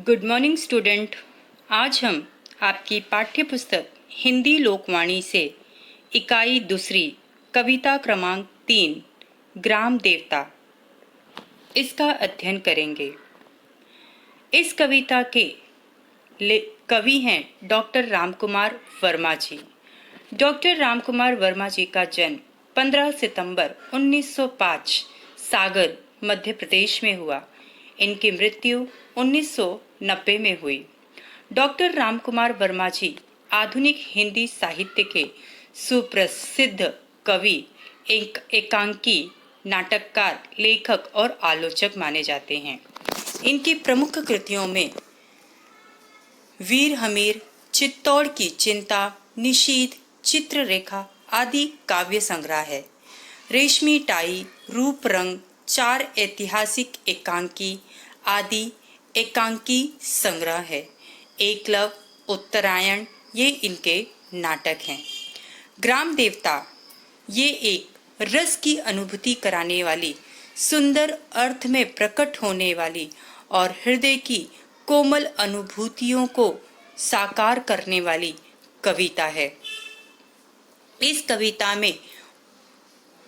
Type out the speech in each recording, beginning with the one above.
Good morning student. आज हम आपकी पाठ्य पुस्तक हिंदी लोकवाणी से इकाई दूसरी कविता क्रमांक 3 ग्राम देवता इसका अध्ययन करेंगे। इस कविता के कवि हैं डॉक्टर रामकुमार वर्मा जी। डॉक्टर रामकुमार वर्मा जी का जन्म 15 सितंबर 1905 सागर मध्य प्रदेश में हुआ। इनकी मृत्यु 1990 में हुई। डॉक्टर रामकुमार वर्मा जी आधुनिक हिंदी साहित्य के सुप्रसिद्ध कवि, एकांकी, नाटककार, लेखक और आलोचक माने जाते हैं। इनकी प्रमुख कृतियों में वीर हमीर, चित्तौड़ की चिंता, निशीथ, चित्ररेखा आदि काव्य संग्रह है। रेशमी टाई, रूप रंग, चार ऐतिहासिक एकांकी आदि एकांकी संग्रह है। एकलव, उत्तरायण ये इनके नाटक हैं। ग्राम देवता ये एक रस की अनुभूति कराने वाली, सुंदर अर्थ में प्रकट होने वाली और हृदय की कोमल अनुभूतियों को साकार करने वाली कविता है। इस कविता में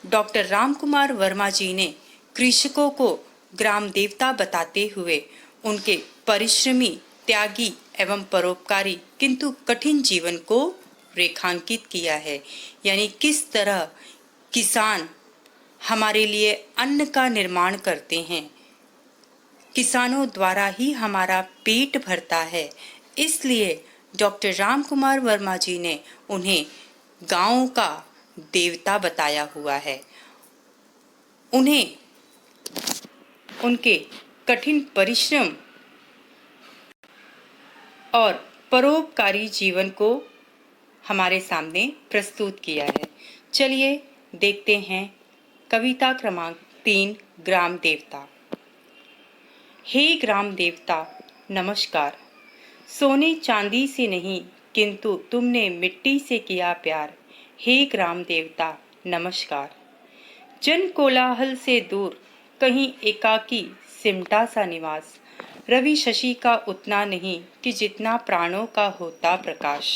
डॉक्टर रामकुमार वर्मा जी ने कृषकों को ग्राम देवता बताते हुए उनके परिश्रमी, त्यागी एवं परोपकारी किंतु कठिन जीवन को रेखांकित किया है। यानी किस तरह किसान हमारे लिए अन्न का निर्माण करते हैं, किसानों द्वारा ही हमारा पेट भरता है। इसलिए डॉक्टर रामकुमार वर्मा जी ने उन्हें गांव का देवता बताया हुआ है। उन्हें उनके कठिन परिश्रम और परोपकारी जीवन को हमारे सामने प्रस्तुत किया है। चलिए देखते हैं कविता क्रमांक 3 ग्राम देवता। हे ग्राम देवता नमस्कार, सोने चांदी से नहीं किंतु तुमने मिट्टी से किया प्यार। हे ग्राम देवता नमस्कार। जन कोलाहल से दूर कहीं एकाकी सिमटा सा निवास, रवि शशि का उतना नहीं कि जितना प्राणों का होता प्रकाश।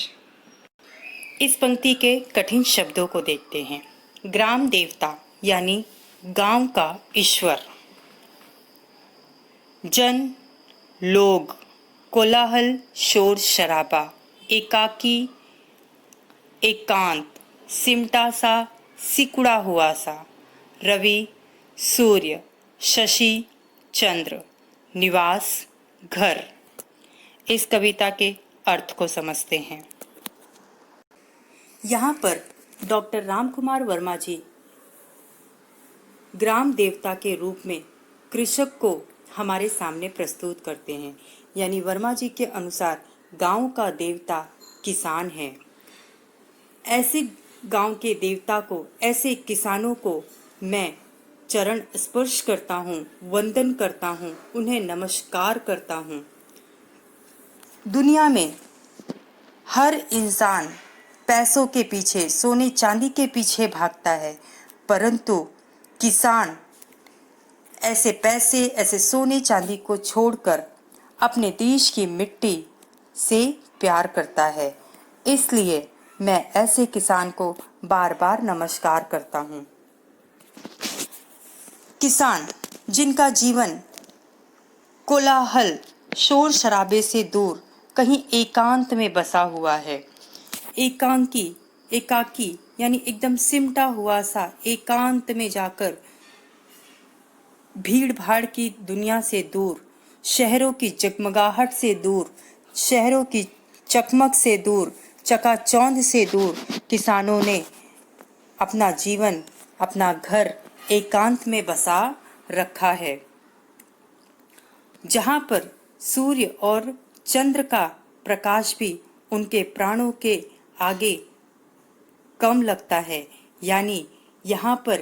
इस पंक्ति के कठिन शब्दों को देखते हैं। ग्राम देवता यानी गांव का ईश्वर। जन, लोग, कोलाहल, शोर शराबा, एकाकी, एकांत, सिमटा सा, सिकुड़ा हुआ सा, रवि, सूर्य, शशि, चंद्र, निवास, घर। इस कविता के अर्थ को समझते हैं। यहाँ पर डॉक्टर रामकुमार वर्मा जी ग्राम देवता के रूप में कृषक को हमारे सामने प्रस्तुत करते हैं। यानी वर्मा जी के अनुसार गांव का देवता किसान है। ऐसे गांव के देवता को, ऐसे किसानों को मैं चरण स्पर्श करता हूँ, वंदन करता हूँ, उन्हें नमस्कार करता हूँ। दुनिया में हर इंसान पैसों के पीछे, सोने चांदी के पीछे भागता है, परंतु किसान ऐसे पैसे, ऐसे सोने चांदी को छोड़कर अपने देश की मिट्टी से प्यार करता है। इसलिए मैं ऐसे किसान को बार बार नमस्कार करता हूँ। किसान जिनका जीवन कोलाहल, शोर शराबे से दूर कहीं एकांत में बसा हुआ है। एकाकी यानी एकदम सिमटा हुआ सा एकांत में जाकर भीड़ भाड़ की दुनिया से दूर, शहरों की जगमगाहट से दूर, शहरों की चकमक से दूर, चकाचौंध से दूर किसानों ने अपना जीवन, अपना घर एकांत में बसा रखा है, जहाँ पर सूर्य और चंद्र का प्रकाश भी उनके प्राणों के आगे कम लगता है। यानी यहाँ पर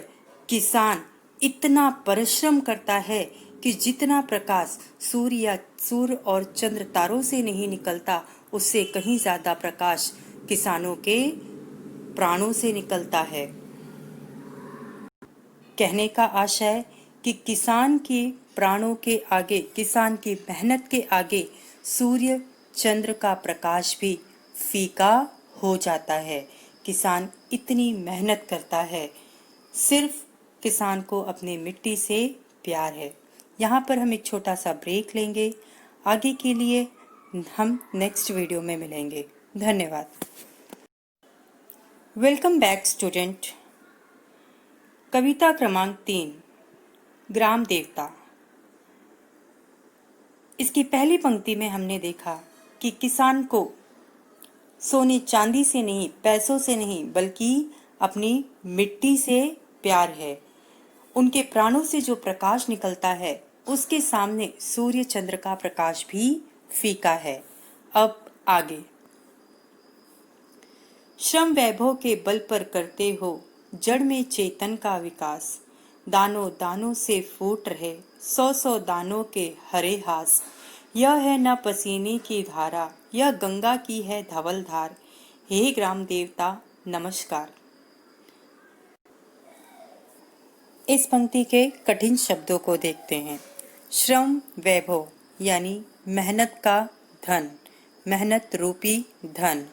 किसान इतना परिश्रम करता है कि जितना प्रकाश सूर्य और चंद्र तारों से नहीं निकलता, उससे कहीं ज्यादा प्रकाश किसानों के प्राणों से निकलता है। कहने का आशय कि किसान के प्राणों के आगे, किसान की मेहनत के आगे सूर्य चंद्र का प्रकाश भी फीका हो जाता है। किसान इतनी मेहनत करता है, सिर्फ किसान को अपनी मिट्टी से प्यार है। यहाँ पर हम एक छोटा सा ब्रेक लेंगे। आगे के लिए हम नेक्स्ट वीडियो में मिलेंगे। धन्यवाद। Welcome back student. कविता क्रमांक 3, ग्राम देवता। इसकी पहली पंक्ति में हमने देखा कि किसान को सोने चांदी से नहीं, पैसों से नहीं, बल्कि अपनी मिट्टी से प्यार है। उनके प्राणों से जो प्रकाश निकलता है, उसके सामने सूर्य चंद्र का प्रकाश भी फीका है। अब आगे। श्रम वैभव के बल पर करते हो जड़ में चेतन का विकास। दानों दानों से फूट रहे 100-100 दानों के हरे हास। यह है न पसीने की धारा, यह गंगा की है धवल धार। हे ग्राम देवता नमस्कार। इस पंक्ति के कठिन शब्दों को देखते हैं। श्रम वैभव यानी मेहनत का धन, मेहनत रूपी धन,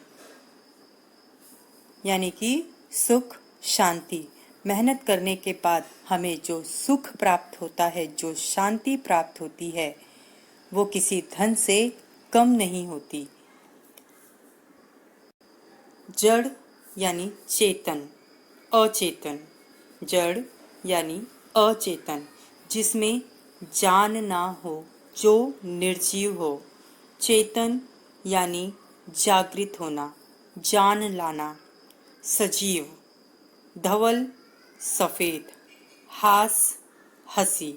यानी कि सुख शांति। मेहनत करने के बाद हमें जो सुख प्राप्त होता है, जो शांति प्राप्त होती है, वो किसी धन से कम नहीं होती। जड़ यानी चेतन, अचेतन। जड़ यानी अचेतन, जिसमें जान ना हो, जो निर्जीव हो। चेतन यानी जागृत होना, जान लाना। सजीव, धवल सफेद, हास हंसी।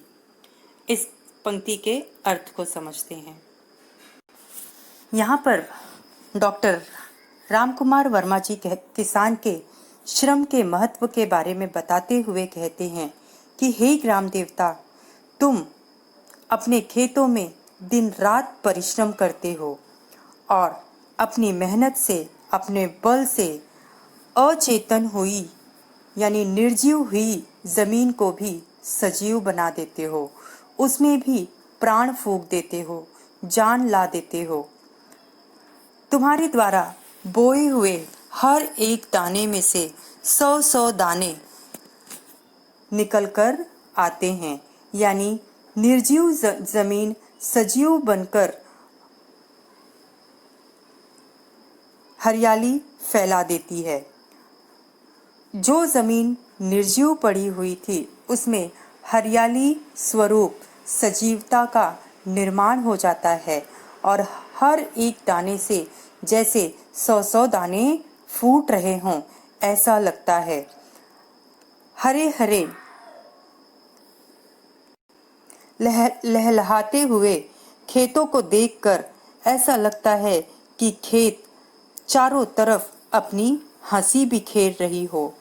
इस पंक्ति के अर्थ को समझते हैं। यहाँ पर डॉक्टर रामकुमार वर्मा जी किसान के श्रम के महत्व के बारे में बताते हुए कहते हैं कि हे ग्राम देवता, तुम अपने खेतों में दिन रात परिश्रम करते हो और अपनी मेहनत से, अपने बल से अचेतन हुई यानी निर्जीव हुई जमीन को भी सजीव बना देते हो, उसमें भी प्राण फूंक देते हो, जान ला देते हो। तुम्हारे द्वारा बोए हुए हर एक दाने में से 100-100 दाने निकलकर आते हैं, यानी निर्जीव जमीन सजीव बनकर हरियाली फैला देती है। जो जमीन निर्जीव पड़ी हुई थी, उसमें हरियाली स्वरूप सजीवता का निर्माण हो जाता है और हर एक दाने से जैसे 100-100 दाने फूट रहे हों, ऐसा लगता है। हरे हरे लहलहाते हुए खेतों को देखकर ऐसा लगता है कि खेत चारों तरफ अपनी हंसी बिखेर रही हो।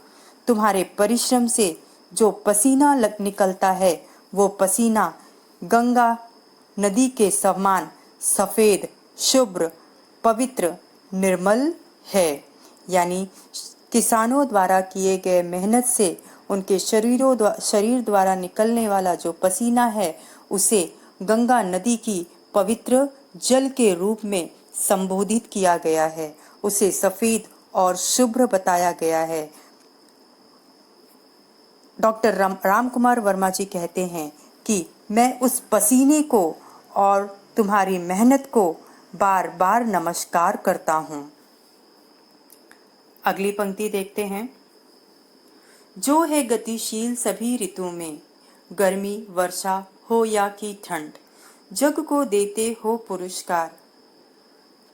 तुम्हारे परिश्रम से जो पसीना निकलता है, वो पसीना गंगा नदी के समान सफेद, शुभ्र, पवित्र, निर्मल है। यानी किसानों द्वारा किए गए मेहनत से उनके शरीर द्वारा निकलने वाला जो पसीना है, उसे गंगा नदी की पवित्र जल के रूप में संबोधित किया गया है, उसे सफेद और शुभ्र बताया गया है। डॉक्टर रामकुमार वर्मा जी कहते हैं कि मैं उस पसीने को और तुम्हारी मेहनत को बार बार नमस्कार करता हूँ। अगली पंक्ति देखते हैं। जो है गतिशील सभी ऋतु में, गर्मी वर्षा हो या कि ठंड, जग को देते हो पुरस्कार,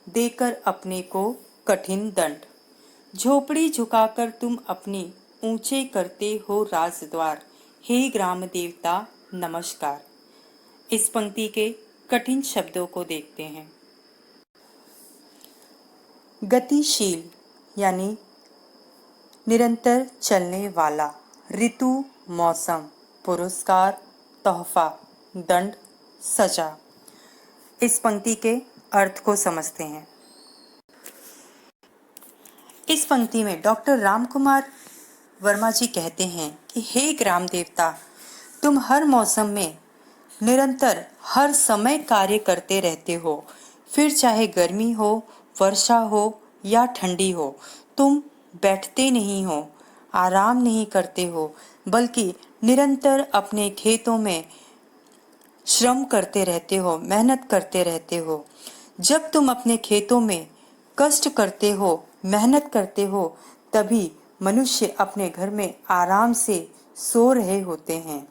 देकर अपने को कठिन दंड। झोपड़ी झुकाकर तुम अपनी ऊंचे करते हो राजद्वार, हे ग्राम देवता नमस्कार। इस पंक्ति के कठिन शब्दों को देखते हैं। गतिशील यानी निरंतर चलने वाला, ऋतु मौसम, पुरस्कार तोहफा, दंड सजा। इस पंक्ति के अर्थ को समझते हैं। इस पंक्ति में डॉक्टर रामकुमार वर्मा जी कहते हैं कि हे ग्राम देवता, तुम हर मौसम में निरंतर हर समय कार्य करते रहते हो, फिर चाहे गर्मी हो, वर्षा हो या ठंडी हो, तुम बैठते नहीं हो, आराम नहीं करते हो, बल्कि निरंतर अपने खेतों में श्रम करते रहते हो, मेहनत करते रहते हो। जब तुम अपने खेतों में कष्ट करते हो, मेहनत करते हो, तभी मनुष्य अपने घर में आराम से सो रहे होते हैं।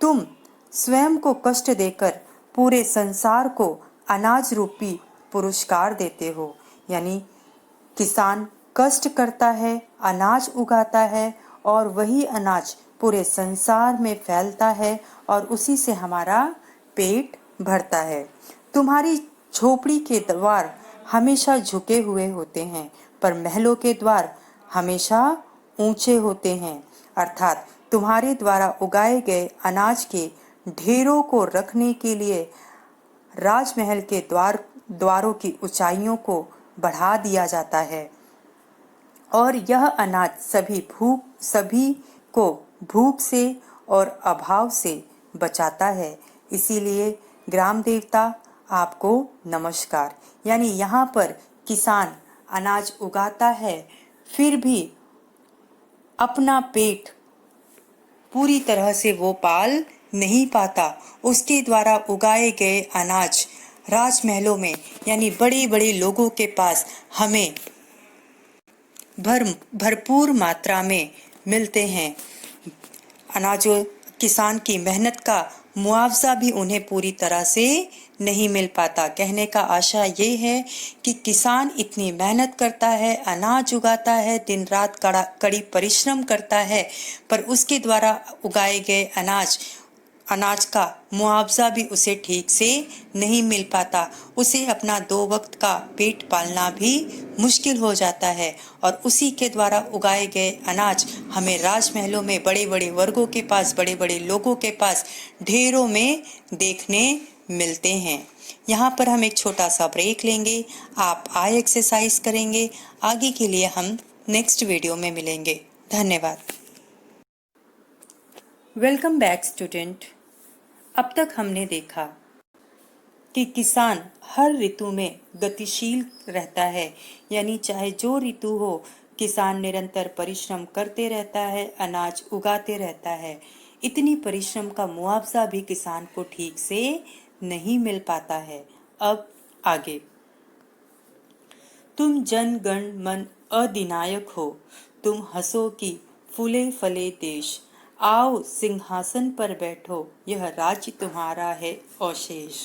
तुम स्वयं को कष्ट देकर पूरे संसार को अनाज रूपी पुरस्कार देते हो। यानी किसान कष्ट करता है, अनाज उगाता है और वही अनाज पूरे संसार में फैलता है और उसी से हमारा पेट भरता है। तुम्हारी झोपड़ी के द्वार हमेशा झुके हुए होते हैं, पर महलों के द्वार हमेशा ऊंचे होते हैं। अर्थात तुम्हारे द्वारा उगाए गए अनाज के ढेरों को रखने के लिए राजमहल के द्वारों की ऊंचाइयों को बढ़ा दिया जाता है और यह अनाज सभी को भूख से और अभाव से बचाता है। इसीलिए ग्राम देवता आपको नमस्कार। यानी यहाँ पर किसान अनाज उगाता है, फिर भी अपना पेट पूरी तरह से वो पाल नहीं पाता। उसके द्वारा उगाए गए अनाज राजमहलों में यानी बड़े बड़े लोगों के पास हमें भरपूर मात्रा में मिलते हैं। अनाजों किसान की मेहनत का मुआवजा भी उन्हें पूरी तरह से नहीं मिल पाता। कहने का आशा ये है कि किसान इतनी मेहनत करता है, अनाज उगाता है, दिन रात कड़ी परिश्रम करता है, पर उसके द्वारा उगाए गए अनाज का मुआवजा भी उसे ठीक से नहीं मिल पाता। उसे अपना 2 वक्त का पेट पालना भी मुश्किल हो जाता है और उसी के द्वारा उगाए गए अनाज हमें राजमहलों में बड़े बड़े वर्गों के पास, बड़े बड़े लोगों के पास ढेरों में देखने मिलते हैं। यहाँ पर हम एक छोटा सा ब्रेक लेंगे, आप आई एक्सरसाइज करेंगे। आगे के लिए हम नेक्स्ट वीडियो में मिलेंगे। धन्यवाद। Welcome back student. अब तक हमने देखा कि किसान हर ऋतु में गतिशील रहता है, यानी चाहे जो ऋतु हो, किसान निरंतर परिश्रम करते रहता है, अनाज उगाते रहता है। इतनी परिश्रम का मुआवजा भी किसान को ठीक से नहीं मिल पाता है। अब आगे, तुम जन गण मन अधिनायक हो, तुम हंसो की फूले फले देश, आओ सिंहासन पर बैठो, यह राज्य तुम्हारा है अशेष।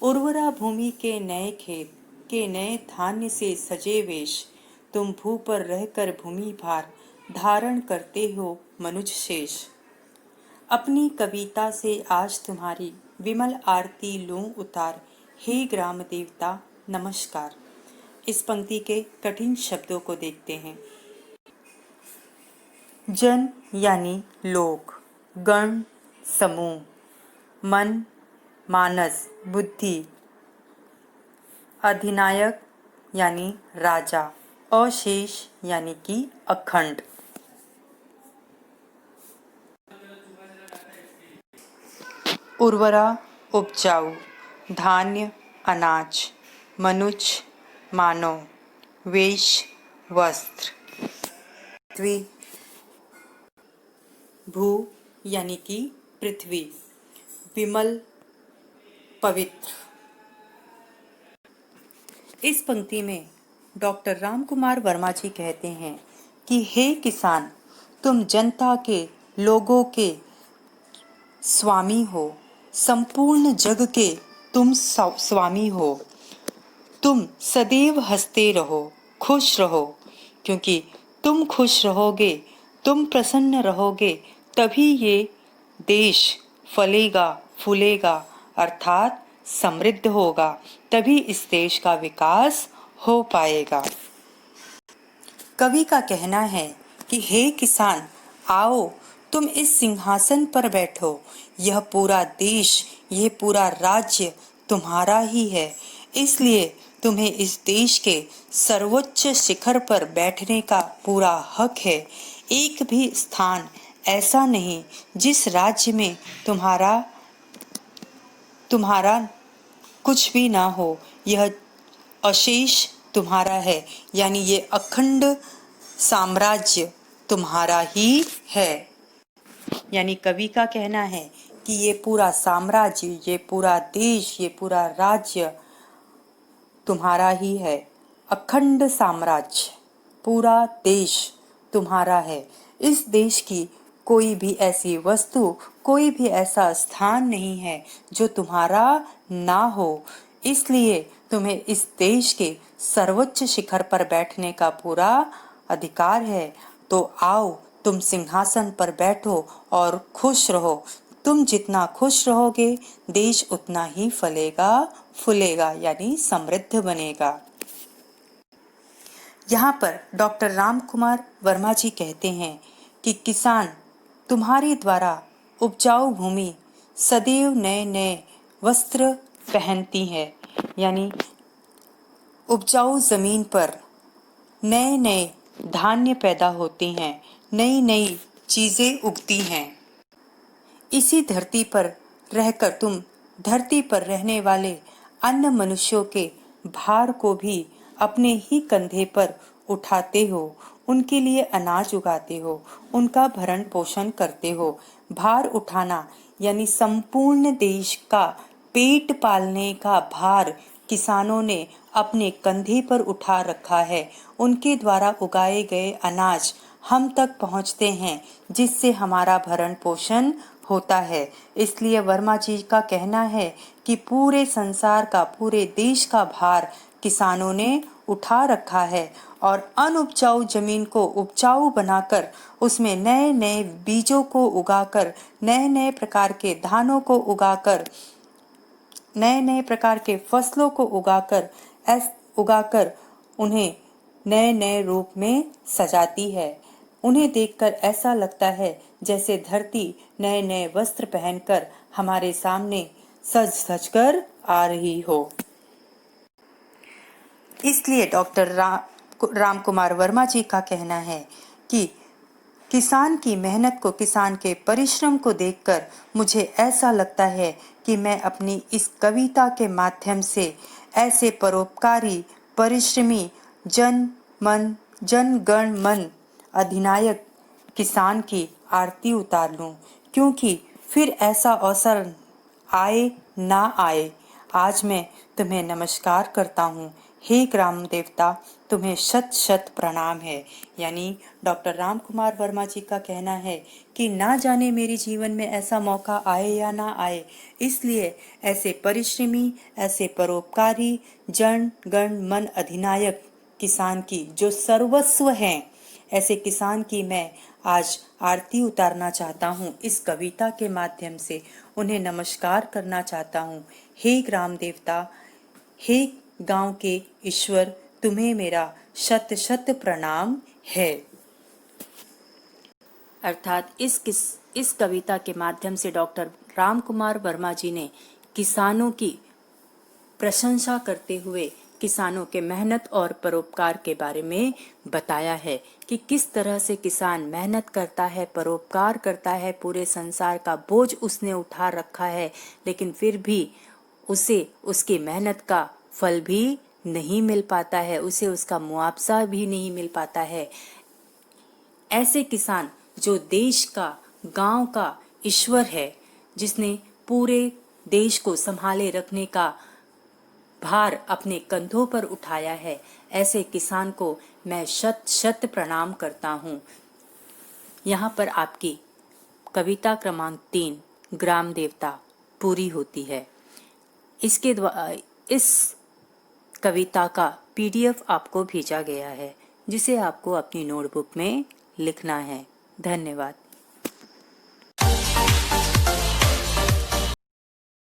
उर्वरा भूमि के नए खेत के नए धान्य से सजे वेश, तुम भू पर रहकर भूमि भार धारण करते हो मनुज शेष। अपनी कविता से आज तुम्हारी विमल आरती लूं उतार, हे ग्राम देवता नमस्कार। इस पंक्ति के कठिन शब्दों को देखते हैं। जन यानी लोग, गण समूह, मन मानस बुद्धि, अधिनायक यानी राजा, अशेष यानी कि अखंड। उर्वरा उपजाऊ, धान्य अनाज, मनुज मानव, वेश वस्त्र, पृथ्वी भू यानी कि पृथ्वी, विमल पवित्र। इस पंक्ति में डॉक्टर रामकुमार वर्मा जी कहते हैं कि हे किसान, तुम जनता के, लोगों के स्वामी हो, संपूर्ण जग के तुम स्वामी हो। तुम सदैव हंसते रहो, खुश रहो, क्योंकि तुम खुश रहोगे, तुम प्रसन्न रहोगे, तभी ये देश फलेगा फूलेगा, अर्थात समृद्ध होगा, तभी इस देश का विकास हो पाएगा। कवि का कहना है कि हे किसान, आओ तुम इस सिंहासन पर बैठो, यह पूरा देश, यह पूरा राज्य तुम्हारा ही है, इसलिए तुम्हें इस देश के सर्वोच्च शिखर पर बैठने का पूरा हक है। एक भी स्थान ऐसा नहीं जिस राज्य में तुम्हारा कुछ भी ना हो, यह अशेष तुम्हारा है, यानी ये अखंड साम्राज्य तुम्हारा ही है। यानी कवि का कहना है कि ये पूरा साम्राज्य, ये पूरा देश, ये पूरा राज्य तुम्हारा ही है। अखंड साम्राज्य, पूरा देश तुम्हारा है। इस देश की कोई भी ऐसी वस्तु, कोई भी ऐसा स्थान नहीं है जो तुम्हारा ना हो। इसलिए तुम्हें इस देश के सर्वोच्च शिखर पर बैठने का पूरा अधिकार है। तो आओ, तुम सिंहासन पर बैठो और खुश रहो। तुम जितना खुश रहोगे, देश उतना ही फलेगा फूलेगा, यानी समृद्ध बनेगा। यहाँ पर डॉक्टर राम कुमार वर्मा जी कहते हैं कि किसान तुम्हारे द्वारा उपजाऊ भूमि सदैव नए नए वस्त्र पहनती है। यानी उपजाऊ जमीन पर नए नए धान्य पैदा होते हैं, नई नई चीजें उगती हैं। इसी धरती पर रहकर तुम धरती पर रहने वाले अन्य मनुष्यों के भार को भी अपने ही कंधे पर उठाते हो, उनके लिए अनाज उगाते हो, उनका भरण पोषण करते हो। भार उठाना यानी संपूर्ण देश का पेट पालने का भार किसानों ने अपने कंधे पर उठा रखा है। उनके द्वारा उगाए गए अनाज हम तक पहुंचते हैं, जिससे हमारा भरण पोषण होता है। इसलिए वर्मा जी का कहना है कि पूरे संसार का, पूरे देश का भार किसानों ने उठा रखा है और अनउपजाऊ जमीन को उपजाऊ बनाकर उसमें नए नए बीजों को उगाकर, नए नए प्रकार के धानों को उगाकर, नए नए प्रकार के फसलों को उगाकर उन्हें नए नए रूप में सजाती है। उन्हें देखकर ऐसा लगता है जैसे धरती नए नए वस्त्र पहनकर हमारे सामने सज सज कर आ रही हो। इसलिए डॉक्टर राम कुमार वर्मा जी का कहना है कि किसान की मेहनत को, किसान के परिश्रम को देखकर मुझे ऐसा लगता है कि मैं अपनी इस कविता के माध्यम से ऐसे परोपकारी, परिश्रमी, जन गण मन अधिनायक किसान की आरती उतार लूं, क्योंकि फिर ऐसा अवसर आए ना आए। आज मैं तुम्हें नमस्कार करता हूँ। हे ग्राम देवता, तुम्हें शत शत प्रणाम है। यानी डॉक्टर राम कुमार वर्मा जी का कहना है कि ना जाने मेरे जीवन में ऐसा मौका आए या ना आए, इसलिए ऐसे परिश्रमी, ऐसे परोपकारी, जन गण मन अधिनायक किसान की जो सर्वस्व हैं, ऐसे किसान की मैं आज आरती उतारना चाहता हूँ। इस कविता के माध्यम से उन्हें नमस्कार करना चाहता हूँ। हे ग्राम देवता, हे गांव के ईश्वर, तुम्हें मेरा शत शत प्रणाम है। अर्थात इस कविता के माध्यम से डॉक्टर राम कुमार वर्मा जी ने किसानों की प्रशंसा करते हुए किसानों के मेहनत और परोपकार के बारे में बताया है कि किस तरह से किसान मेहनत करता है, परोपकार करता है, पूरे संसार का बोझ उसने उठा रखा है, लेकिन फिर भी उसे उसकी मेहनत का फल भी नहीं मिल पाता है, उसे उसका मुआवजा भी नहीं मिल पाता है। ऐसे किसान जो देश का, गांव का ईश्वर है, जिसने पूरे देश को संभाले रखने का भार अपने कंधों पर उठाया है, ऐसे किसान को मैं शत शत प्रणाम करता हूँ। यहाँ पर आपकी कविता क्रमांक 3 ग्राम देवता पूरी होती है। इस कविता का PDF आपको भेजा गया है, जिसे आपको अपनी नोटबुक में लिखना है। धन्यवाद।